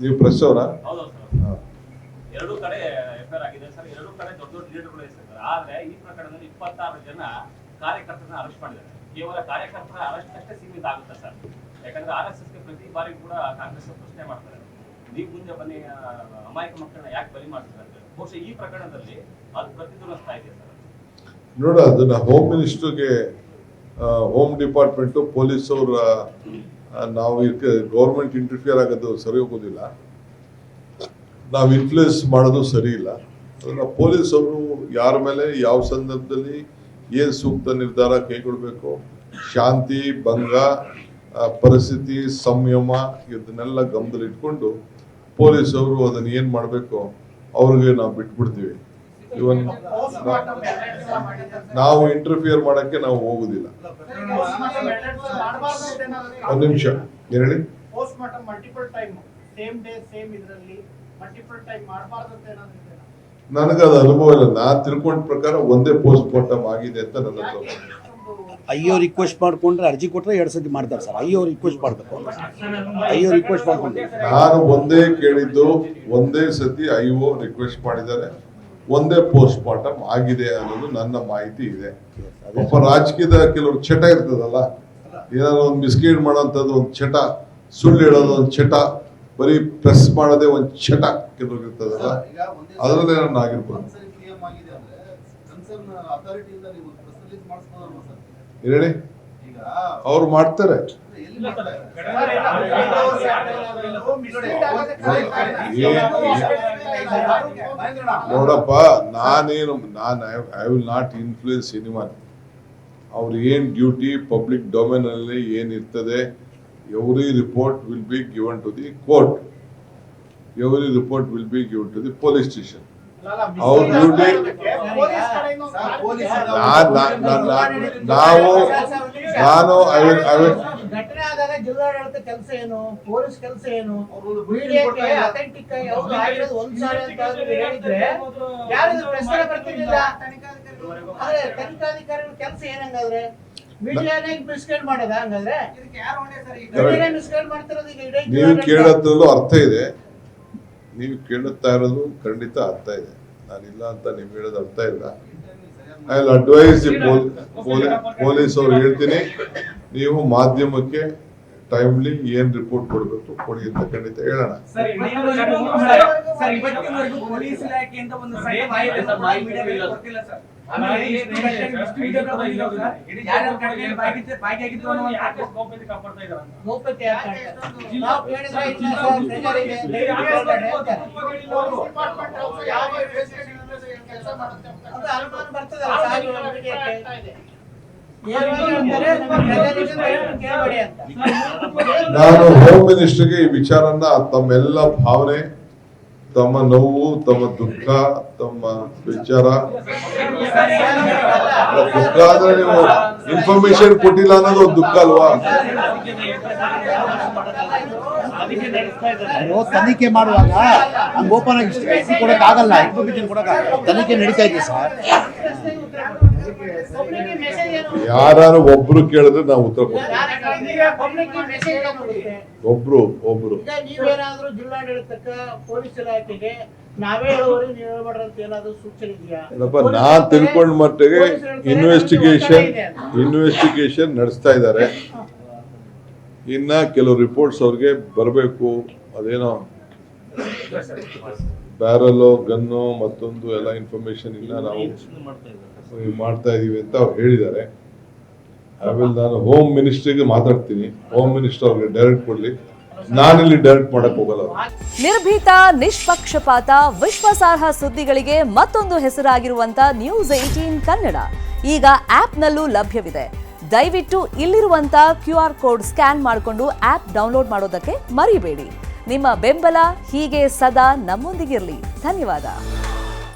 ನೀವು ಪ್ರೆಸ್ ಅವರ ಎರಡು ಕಡೆ ಎಫ್ಐಆರ್ ಆಗಿದೆ ಸರ್. ಎರಡು ಕಡೆ ದೊಡ್ಡ ದೊಡ್ಡ ಲೀಡರ್ಗಳು ಹೆಸರಿದ್ದಾರೆ. ಆದ್ರೆ ಈ ಪ್ರಕರಣದಲ್ಲಿ 26 ಜನ ಕಾರ್ಯಕರ್ತರನ್ನ ಅರೆಸ್ಟ್ ಮಾಡಿದ್ದಾರೆ. ಕೇವಲ ಕಾರ್ಯಕರ್ತರ ಅರೆಸ್ಟ್ ಅಷ್ಟೇ ಸೀಮಿತ ಆಗುತ್ತೆ ಸರ್. ಯಾಕಂದ್ರೆ RSSಗೆ ಪ್ರತಿ ಬಾರಿ ಕೂಡ ಕಾಂಗ್ರೆಸ್ ಪ್ರಶ್ನೆ ಮಾಡ್ತಾರೆ, ನೀವು ಮುಂದೆ ಬನ್ನಿ ಅಮಾಯಕ ಮಕ್ಕಳನ್ನ ಯಾಕೆ ಬಲಿ ಮಾಡ್ತಾರೆ ಅಂತ. ಬಹುಶಃ ಈ ಪ್ರಕರಣದಲ್ಲಿ ಅದು ಪ್ರತಿಧ್ವನಿಸ್ತಾ ಇದೆ ಸರ್. ನೋಡ, ಅದನ್ನ ಹೋಮ್ ಮಿನಿಸ್ಟರ್ಗೆ, ಹೋಮ್ ಡಿಪಾರ್ಟ್ಮೆಂಟ್, ಪೊಲೀಸ್ ಅವ್ರ ನಾವು ಗೌರ್ಮೆಂಟ್ ಇಂಟರ್ಫಿಯರ್ ಆಗೋದು ಸರಿ ಹೋಗೋದಿಲ್ಲ, ನಾವು ಇನ್ಫ್ಲೂಯೆನ್ಸ್ ಮಾಡೋದು ಸರಿ ಇಲ್ಲ. ಅದನ್ನ ಪೊಲೀಸ್ ಅವರು ಯಾರ ಮೇಲೆ ಯಾವ ಸಂದರ್ಭದಲ್ಲಿ ಏನು ಸೂಕ್ತ ನಿರ್ಧಾರ ಕೈಗೊಳ್ಬೇಕು, ಶಾಂತಿ ಭಂಗ ಪರಿಸ್ಥಿತಿ ಸಂಯಮ ಇದನ್ನೆಲ್ಲ ಗಮನದಲ್ಲಿ ಇಟ್ಕೊಂಡು ಪೊಲೀಸ್ ಅವರು ಅದನ್ನ ಏನ್ ಮಾಡಬೇಕು ಅವ್ರಿಗೆ ನಾವು ಬಿಟ್ಬಿಡ್ತೀವಿ. ಇವನ್ ನಾವು ಇಂಟರ್ಫಿಯರ್ ಮಾಡಕ್ಕೆ ನಾವು ಹೋಗುದಿಲ್ಲ. ಒಂದು ನಿಮಿಷ ಹೇಳಿ. ನನಗದು ಅನುಭವ ಇಲ್ಲ. ನಾನ್ ತಿಳ್ಕೊಂಡ ಪ್ರಕಾರ ಒಂದೇ ಪೋಸ್ಟ್ ಮಾರ್ಟಮ್ ಆಗಿದೆ ಅಂತ ನನ್ನ ಅಯ್ಯೋ ರಿಕ್ವೆಸ್ಟ್ ಮಾಡ್ಕೊಂಡ್ರೆ ಅರ್ಜಿ ಕೊಟ್ರೆ 2 ಸತಿ ಮಾಡ್ತಾರೆ ಸರ್. ಅಯ್ಯೋ ರಿಕ್ವೆಸ್ಟ್ ಮಾಡ್ಬೇಕು, ಅಯ್ಯೋ ರಿಕ್ವೆಸ್ಟ್ ಮಾಡ್ಕೊಂಡ್ರೆ ನಾನು ಒಂದೇ ಕೇಳಿದ್ದು, ಒಂದೇ ಸತಿ ಐಒ ರಿಕ್ವೆಸ್ಟ್ ಮಾಡಿದ್ದಾರೆ, ಒಂದೇ ಪೋಸ್ಟ್ ಮಾರ್ಟಮ್ ಆಗಿದೆ ಅನ್ನೋದು ನನ್ನ ಮಾಹಿತಿ ಇದೆ. ಒಬ್ಬ ರಾಜಕೀಯದ ಕೆಲವರು ಚಟ ಇರ್ತದಲ್ಲ, ಏನಾದ್ರು ಒಂದು ಮಿಸ್ಗೈಡ್ ಮಾಡೋಂಥದ್ದು ಒಂದು ಚಟ, ಸುಳ್ಳು ಹೇಳೋದು ಒಂದು ಚಟ, ಬರೀ ಪ್ರೆಸ್ ಮಾಡೋದೇ ಒಂದು ಚಟ ಕೆಲವ್ರಿಗೆ ಇರ್ತದಲ್ಲ, ಅದರಲ್ಲೇ ನಾನು ಆಗಿರ್ಬೋದು. ಹೇಳಿ, ಅವ್ರು ಮಾಡ್ತಾರೆ. ನೋಡಪ್ಪ, I will not influence anyone. ಅವ್ರ ಏನ್ ಡ್ಯೂಟಿ ಪಬ್ಲಿಕ್ ಡೊಮೇನ್ ಅಲ್ಲಿ ಏನಿರ್ತದೆ, every report will be given to the court, every report will be given to the police station. Our duty, ನಾನು ಘಟನೆ ಆದಾಗ ಜಿಲ್ಲಾಡಳಿತ ಕೆಲಸ ಏನು, ಪೊಲೀಸ್ ಕೆಲಸ ಏನು, ಮೀಡಿಯಾಕ್ಕೆ ಅಥೆಂಟಿಕ್ ಆಗಿ ಅವ್ರು ಆಗಿರೋದು ಒಂದ್ಸಾರಿ ಅಂತ ಹೇಳಿದ್ರೆ ಯಾರು ಪ್ರಶ್ನೆ ಬರ್ತಿರ್ಲಿಲ್ಲ. ಆದ್ರೆ ತನಿಖಾಧಿಕಾರಿಗಳ ಕೆಲಸ ಏನಂಗಾದ್ರೆ ಮೀಡಿಯಾನೇ ಮಿಸ್ಗೈಡ್ ಮಾಡೋದ? ಹಂಗಾದ್ರೆ ಮಿಸ್ಗೈಡ್ ಮಾಡ್ತಿರೋದು ಈಗ ನೀವು ಕೇಳೋದ್ರಲ್ಲೂ ಅರ್ಥ ಇದೆ, ನೀವು ಕೇಳುತ್ತಾ ಇರೋದು ಖಂಡಿತ ಅರ್ಥ ಇದೆ. ನಾನಿಲ್ಲ ಅಂತ ನೀವು ಹೇಳೋದು ಅರ್ಥ ಇಲ್ಲ. ಐ ವಿಲ್ ಅಡ್ವೈಸ್ ಪೊಲೀಸ್ ಅವ್ರು ಹೇಳ್ತೀನಿ, ನೀವು ಮಾಧ್ಯಮಕ್ಕೆ ಟೈಮ್ಲಿ ಏನ್ ರಿಪೋರ್ಟ್ ಕೊಡಬೇಕು ಕೊಡಿ ಅಂತ ಖಂಡಿತ ಹೇಳೋಣ. ನಾನು ಹೋಮ್ ಮಿನಿಸ್ಟರ್ಗೆ ಈ ವಿಚಾರನ ತಮ್ಮೆಲ್ಲ ಭಾವನೆ, ತಮ್ಮ ನೋವು, ತಮ್ಮ ದುಃಖ, ತಮ್ಮ ವಿಚಾರ, ದುಃಖ ಆದ್ರೆ ನೀವು ಇನ್ಫಾರ್ಮೇಶನ್ ಕೊಟ್ಟಿಲ್ಲ ಅನ್ನೋದು ಒಂದು ದುಃಖ ಅಲ್ವಾ? ತನಿಖೆ ಮಾಡುವಾಗ ಹಂಗ ಓಪನ್ ಆಗಿ ಕೊಡಕ್ ಆಗಲ್ಲ, ಇನ್ಫಾರ್ಮೇಶನ್ ಕೊಡಕ್ ತನಿಖೆ ನಡೀತಾ ಇದೆ ಸರ್. ಯಾರು ಒಬ್ರು ಕೇಳಿದ್ರೆ ನಾವು ಉತ್ತರ ಕೊಡ್ತೀವಿ. ಒಬ್ರು ನೀವೇನಾದ್ರೂ ಜಿಲ್ಲಾಡಳಿತಕ್ಕೆ ಪೊಲೀಸ್ ಇಲಾಖೆಗೆ ನಾವೇ ಹೇಳುವವರೆ ನೀವು ಹೇಳ್ಬೇಡ್ರಿ ಅಂತ ಏನಾದ್ರು ಸೂಚನೆ ಇದೆಯಾ? ನಾನ್ ತಿಳ್ಕೊಂಡ ಮಟ್ಟಿಗೆ ಇನ್ವೆಸ್ಟಿಗೇಷನ್ ನಡೆಸ್ತಾ ಇದ್ದಾರೆ. ಇನ್ನ ಕೆಲವು ರಿಪೋರ್ಟ್ಸ್ ಅವ್ರಿಗೆ ಬರಬೇಕು. ಅದೇನೋ ಬ್ಯಾರಲ್ ಗನ್ನು ಮತ್ತೊಂದು ಎಲ್ಲ ಇನ್ಫಾರ್ಮೇಶನ್ ಇನ್ನ ನಾವು ಮಾಡ್ತಾ ಇದೀವಿ ಅಂತ ಅವ್ರು ಹೇಳಿದ್ದಾರೆ. ಆಮೇಲೆ ನಾನು ಹೋಮ್ ಮಿನಿಸ್ಟ್ರಿಗೆ ಮಾತಾಡ್ತೀನಿ, ಹೋಮ್ ಮಿನಿಸ್ಟರ್ ಅವ್ರಿಗೆ ಡೈರೆಕ್ಟ್ ಕೊಡ್ಲಿ, ನಾನಿಲ್ಲಿ ಡೈರೆಕ್ಟ್ ಮಾಡಕ್ ಹೋಗಲ್ಲ. ನಿರ್ಭೀತ, ನಿಷ್ಪಕ್ಷಪಾತ, ವಿಶ್ವಾಸಾರ್ಹ ಸುದ್ದಿಗಳಿಗೆ ಮತ್ತೊಂದು ಹೆಸರಾಗಿರುವಂತ News18 ಕನ್ನಡ ಈಗ ಆಪ್ನಲ್ಲೂ ಲಭ್ಯವಿದೆ. ದಯವಿಟ್ಟು ಇಲ್ಲಿರುವಂತ QR ಕೋಡ್ ಸ್ಕ್ಯಾನ್ ಮಾಡಿಕೊಂಡು ಆಪ್ ಡೌನ್ಲೋಡ್ ಮಾಡೋದಕ್ಕೆ ಮರಿಬೇಡಿ. ನಿಮ್ಮ ಬೆಂಬಲ ಹೀಗೆ ಸದಾ ನಮ್ಮೊಂದಿಗಿರಲಿ. ಧನ್ಯವಾದ.